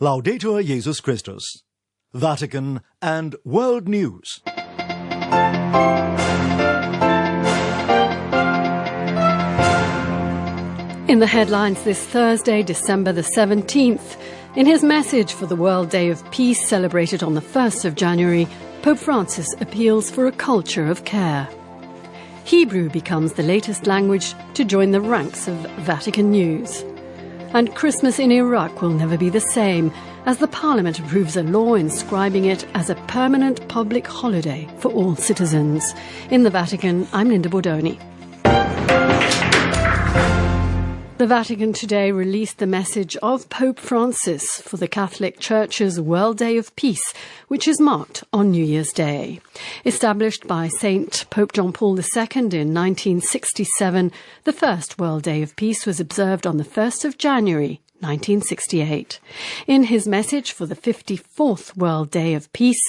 Laudetur Jesus Christus. Vatican and World News. In the headlines this Thursday, December the 17th, in his message for the World Day of Peace celebrated on the 1st of January, Pope Francis appeals for a culture of care. Hebrew becomes the latest language to join the ranks of Vatican News. And Christmas in Iraq will never be the same, as the Parliament approves a law inscribing it as a permanent public holiday for all citizens. In the Vatican, I'm Linda Bordoni. The Vatican today released the message of Pope Francis for the Catholic Church's World Day of Peace, which is marked on New Year's Day. Established by Saint Pope John Paul II in 1967, the first World Day of Peace was observed on the 1st of January 1968. In his message for the 54th World Day of Peace,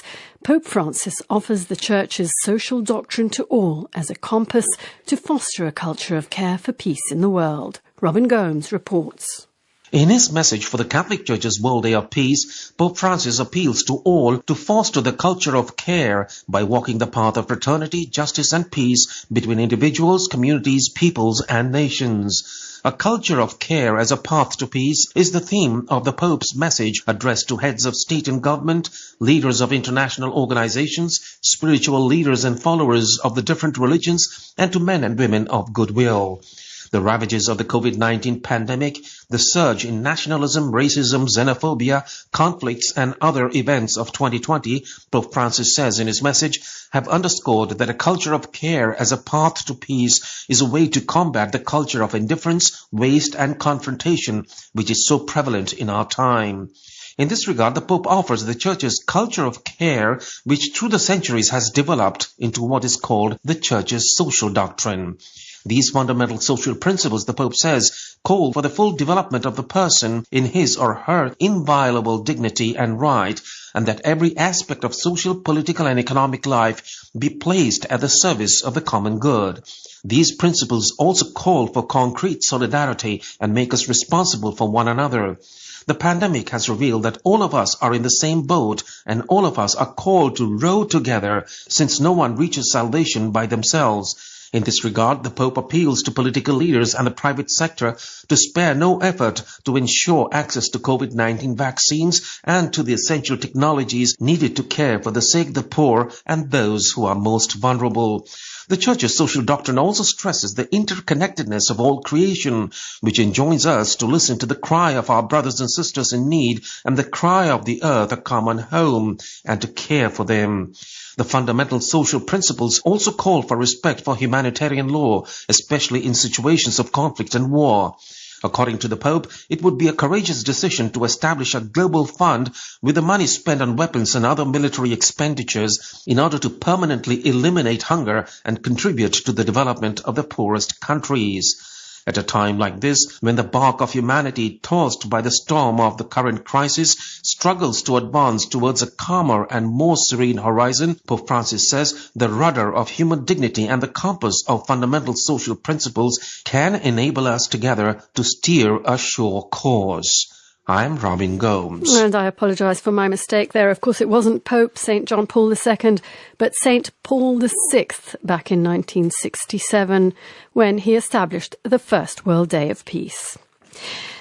Pope Francis offers the Church's social doctrine to all as a compass to foster a culture of care for peace in the world. Robin Gomes reports. In his message for the Catholic Church's World Day of Peace, Pope Francis appeals to all to foster the culture of care by walking the path of fraternity, justice and peace between individuals, communities, peoples and nations. A culture of care as a path to peace is the theme of the Pope's message addressed to heads of state and government, leaders of international organizations, spiritual leaders and followers of the different religions, and to men and women of goodwill. The ravages of the COVID-19 pandemic, the surge in nationalism, racism, xenophobia, conflicts and other events of 2020, Pope Francis says in his message, have underscored that a culture of care as a path to peace is a way to combat the culture of indifference, waste and confrontation, which is so prevalent in our time. In this regard, the Pope offers the Church's culture of care, which through the centuries has developed into what is called the Church's social doctrine. These fundamental social principles, the Pope says, call for the full development of the person in his or her inviolable dignity and right, and that every aspect of social, political and economic life be placed at the service of the common good. These principles also call for concrete solidarity and make us responsible for one another. The pandemic has revealed that all of us are in the same boat and all of us are called to row together, since no one reaches salvation by themselves. In this regard, the Pope appeals to political leaders and the private sector to spare no effort to ensure access to COVID-19 vaccines and to the essential technologies needed to care for the sick, the poor, and those who are most vulnerable. The Church's social doctrine also stresses the interconnectedness of all creation, which enjoins us to listen to the cry of our brothers and sisters in need and the cry of the earth, a common home, and to care for them. The fundamental social principles also call for respect for humanitarian law, especially in situations of conflict and war. According to the Pope, it would be a courageous decision to establish a global fund with the money spent on weapons and other military expenditures in order to permanently eliminate hunger and contribute to the development of the poorest countries. At a time like this, when the bark of humanity, tossed by the storm of the current crisis, struggles to advance towards a calmer and more serene horizon, Pope Francis says the rudder of human dignity and the compass of fundamental social principles can enable us together to steer a sure course. I'm Robin Gomes. And I apologise for my mistake there. Of course, it wasn't Pope St. John Paul II, but St. Paul VI back in 1967, when he established the first World Day of Peace.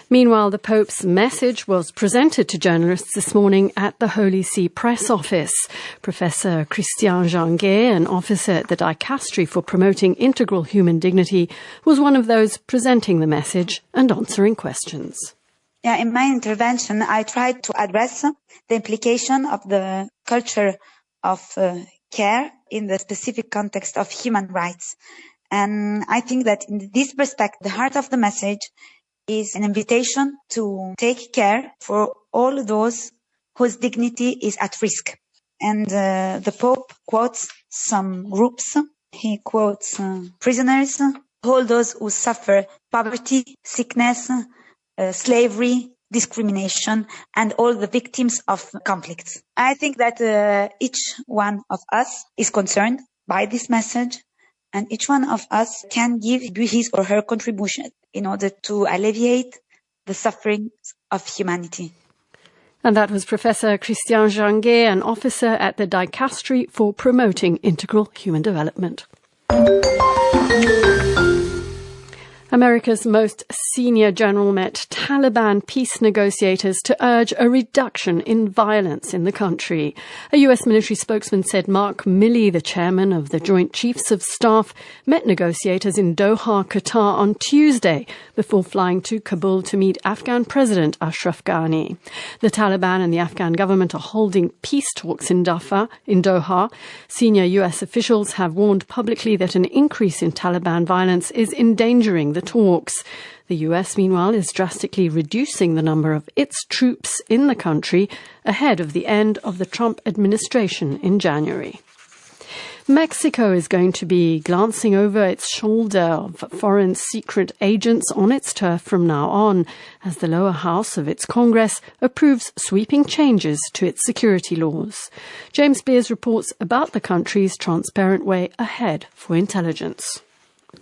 Meanwhile, the Pope's message was presented to journalists this morning at the Holy See Press Office. Professor Christian Janguet, an officer at the Dicastery for Promoting Integral Human Dignity, was one of those presenting the message and answering questions. Yeah, in my intervention, I tried to address the implication of the culture of care in the specific context of human rights. And I think that in this respect, the heart of the message is an invitation to take care for all those whose dignity is at risk. And the Pope quotes some groups. He quotes prisoners, all those who suffer poverty, sickness, slavery, discrimination, and all the victims of conflicts. I think that each one of us is concerned by this message, and each one of us can give his or her contribution in order to alleviate the sufferings of humanity. And that was Professor Christian Janguet, an officer at the Dicastery for Promoting Integral Human Development. America's most senior general met Taliban peace negotiators to urge a reduction in violence in the country. A U.S. military spokesman said Mark Milley, the chairman of the Joint Chiefs of Staff, met negotiators in Doha, Qatar on Tuesday before flying to Kabul to meet Afghan President Ashraf Ghani. The Taliban and the Afghan government are holding peace talks in Doha. Senior U.S. officials have warned publicly that an increase in Taliban violence is endangering the talks. The US, meanwhile, is drastically reducing the number of its troops in the country ahead of the end of the Trump administration in January. Mexico is going to be glancing over its shoulder of foreign secret agents on its turf from now on, as the lower house of its Congress approves sweeping changes to its security laws. James Beers reports about the country's transparent way ahead for intelligence.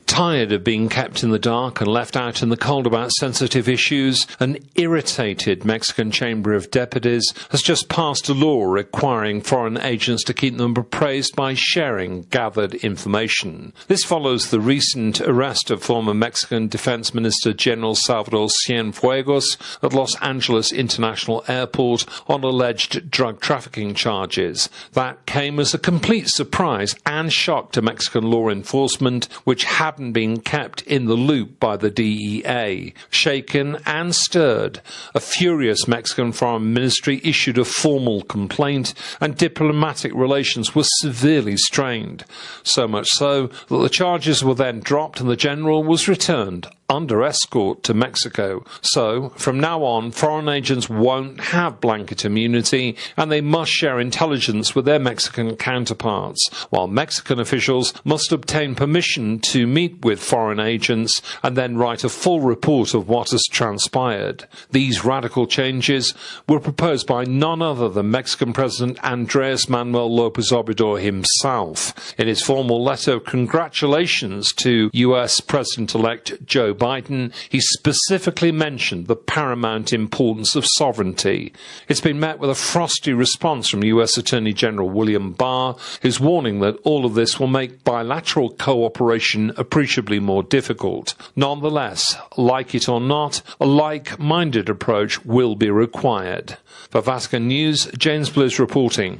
Tired of being kept in the dark and left out in the cold about sensitive issues, an irritated Mexican Chamber of Deputies has just passed a law requiring foreign agents to keep them appraised by sharing gathered information. This follows the recent arrest of former Mexican Defense Minister General Salvador Cienfuegos at Los Angeles International Airport on alleged drug trafficking charges. That came as a complete surprise and shock to Mexican law enforcement, which hadn't been kept in the loop by the DEA. Shaken and stirred, a furious Mexican Foreign Ministry issued a formal complaint, and diplomatic relations were severely strained. So much so that the charges were then dropped and the general was returned under escort to Mexico. So, from now on, foreign agents won't have blanket immunity, and they must share intelligence with their Mexican counterparts, while Mexican officials must obtain permission to meet with foreign agents and then write a full report of what has transpired. These radical changes were proposed by none other than Mexican President Andrés Manuel López Obrador himself. In his formal letter of congratulations to US President-elect Joe Biden, he specifically mentioned the paramount importance of sovereignty. It's been met with a frosty response from US Attorney General William Barr, who's warning that all of this will make bilateral cooperation appreciably more difficult. Nonetheless, like it or not, a like-minded approach will be required. For Vatican News, James Bliss reporting.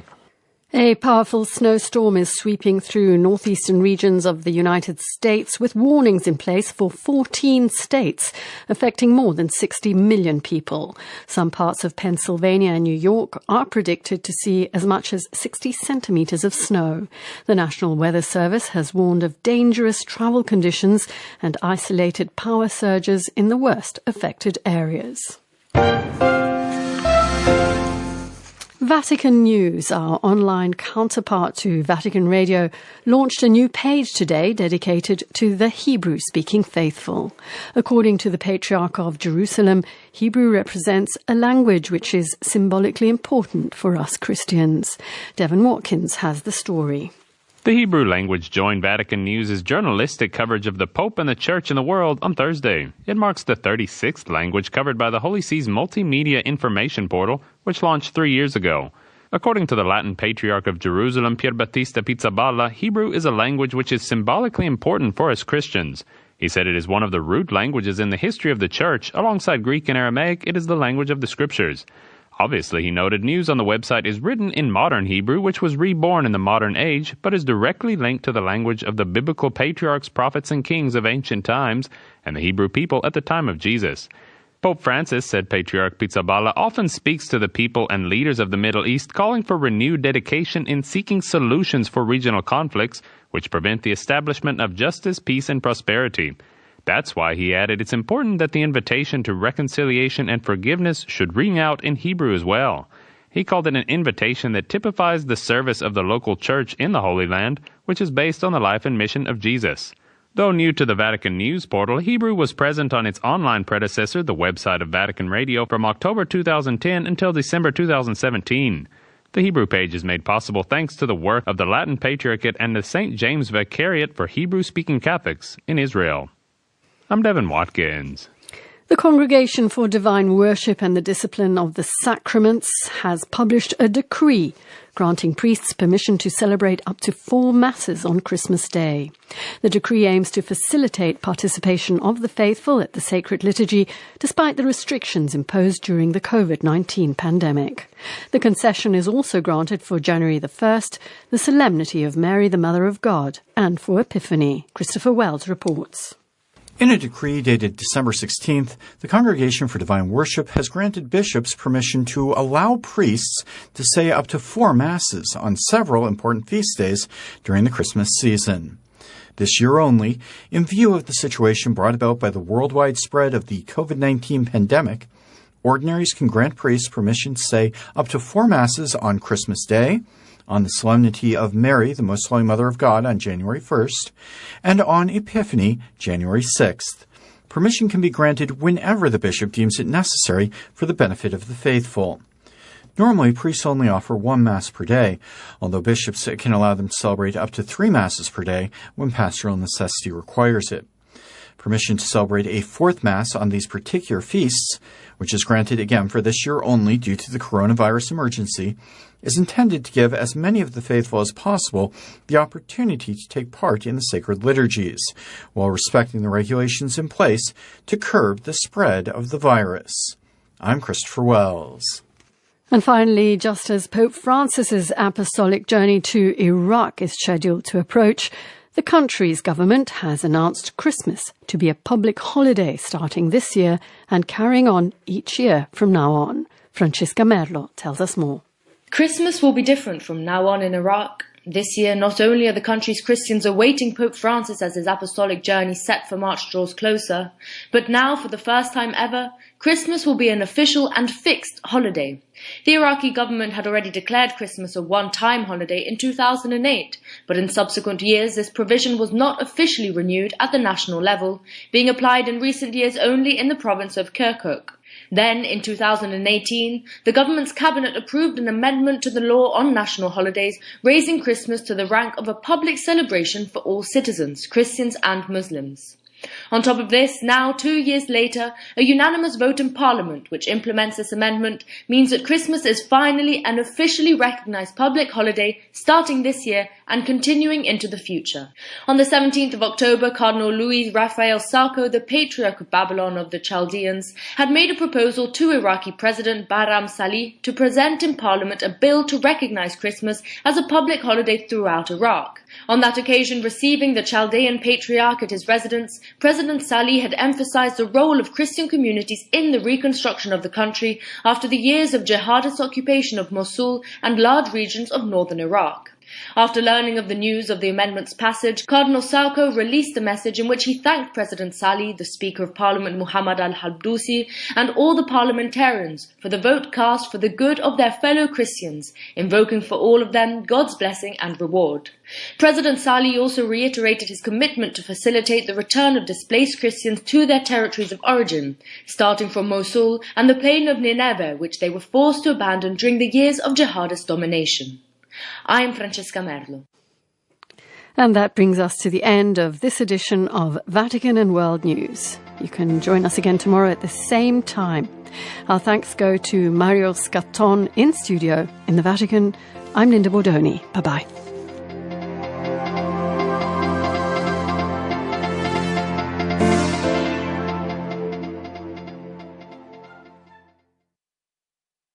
A powerful snowstorm is sweeping through northeastern regions of the United States with warnings in place for 14 states, affecting more than 60 million people. Some parts of Pennsylvania and New York are predicted to see as much as 60 centimeters of snow. The National Weather Service has warned of dangerous travel conditions and isolated power surges in the worst affected areas. Vatican News, our online counterpart to Vatican Radio, launched a new page today dedicated to the Hebrew-speaking faithful. According to the Patriarch of Jerusalem, Hebrew represents a language which is symbolically important for us Christians. Devon Watkins has the story. The Hebrew language joined Vatican News' journalistic coverage of the Pope and the Church in the world on Thursday. It marks the 36th language covered by the Holy See's multimedia information portal, which launched 3 years ago. According to the Latin Patriarch of Jerusalem, Pierbattista Pizzaballa, Hebrew is a language which is symbolically important for us Christians. He said it is one of the root languages in the history of the Church. Alongside Greek and Aramaic, it is the language of the Scriptures. Obviously, he noted, news on the website is written in modern Hebrew, which was reborn in the modern age, but is directly linked to the language of the biblical patriarchs, prophets, and kings of ancient times, and the Hebrew people at the time of Jesus. Pope Francis, said Patriarch Pizzaballa, often speaks to the people and leaders of the Middle East, calling for renewed dedication in seeking solutions for regional conflicts, which prevent the establishment of justice, peace, and prosperity. That's why, he added, it's important that the invitation to reconciliation and forgiveness should ring out in Hebrew as well. He called it an invitation that typifies the service of the local church in the Holy Land, which is based on the life and mission of Jesus. Though new to the Vatican News portal, Hebrew was present on its online predecessor, the website of Vatican Radio, from October 2010 until December 2017. The Hebrew page is made possible thanks to the work of the Latin Patriarchate and the St. James Vicariate for Hebrew-speaking Catholics in Israel. I'm Devon Watkins. The Congregation for Divine Worship and the Discipline of the Sacraments has published a decree granting priests permission to celebrate up to 4 Masses on Christmas Day. The decree aims to facilitate participation of the faithful at the sacred liturgy despite the restrictions imposed during the COVID-19 pandemic. The concession is also granted for January the 1st, the Solemnity of Mary, the Mother of God, and for Epiphany. Christopher Wells reports. In a decree dated December 16th, the Congregation for Divine Worship has granted bishops permission to allow priests to say up to 4 Masses on several important feast days during the Christmas season. This year only, in view of the situation brought about by the worldwide spread of the COVID-19 pandemic, ordinaries can grant priests permission to say up to 4 Masses on Christmas Day, on the Solemnity of Mary, the Most Holy Mother of God, on January 1st, and on Epiphany, January 6th. Permission can be granted whenever the bishop deems it necessary for the benefit of the faithful. Normally, priests only offer 1 Mass per day, although bishops can allow them to celebrate up to 3 Masses per day when pastoral necessity requires it. Permission to celebrate a 4th Mass on these particular feasts, which is granted again for this year only due to the coronavirus emergency, is intended to give as many of the faithful as possible the opportunity to take part in the sacred liturgies, while respecting the regulations in place to curb the spread of the virus. I'm Christopher Wells. And finally, just as Pope Francis's apostolic journey to Iraq is scheduled to approach, the country's government has announced Christmas to be a public holiday starting this year and carrying on each year from now on. Francesca Merlo tells us more. Christmas will be different from now on in Iraq. This year, not only are the country's Christians awaiting Pope Francis as his apostolic journey set for March draws closer, but now, for the first time ever, Christmas will be an official and fixed holiday. The Iraqi government had already declared Christmas a one-time holiday in 2008, but in subsequent years this provision was not officially renewed at the national level, being applied in recent years only in the province of Kirkuk. Then, in 2018, the government's cabinet approved an amendment to the law on national holidays, raising Christmas to the rank of a public celebration for all citizens, Christians and Muslims. On top of this, now 2 years later, a unanimous vote in Parliament, which implements this amendment, means that Christmas is finally an officially recognised public holiday starting this year and continuing into the future. On the 17th of October, Cardinal Louis Raphael Sarko, the Patriarch of Babylon of the Chaldeans, had made a proposal to Iraqi President Barham Salih to present in Parliament a bill to recognise Christmas as a public holiday throughout Iraq. On that occasion, receiving the Chaldean Patriarch at his residence, President Salih had emphasized the role of Christian communities in the reconstruction of the country after the years of jihadist occupation of Mosul and large regions of northern Iraq. After learning of the news of the amendment's passage, Cardinal Sarko released a message in which he thanked President Salih, the Speaker of Parliament Muhammad al-Habdusi, and all the parliamentarians for the vote cast for the good of their fellow Christians, invoking for all of them God's blessing and reward. President Salih also reiterated his commitment to facilitate the return of displaced Christians to their territories of origin, starting from Mosul and the plain of Nineveh, which they were forced to abandon during the years of jihadist domination. I am Francesca Merlo. And that brings us to the end of this edition of Vatican and World News. You can join us again tomorrow at the same time. Our thanks go to Mario Scatton in studio in the Vatican. I'm Linda Bordoni. Bye-bye.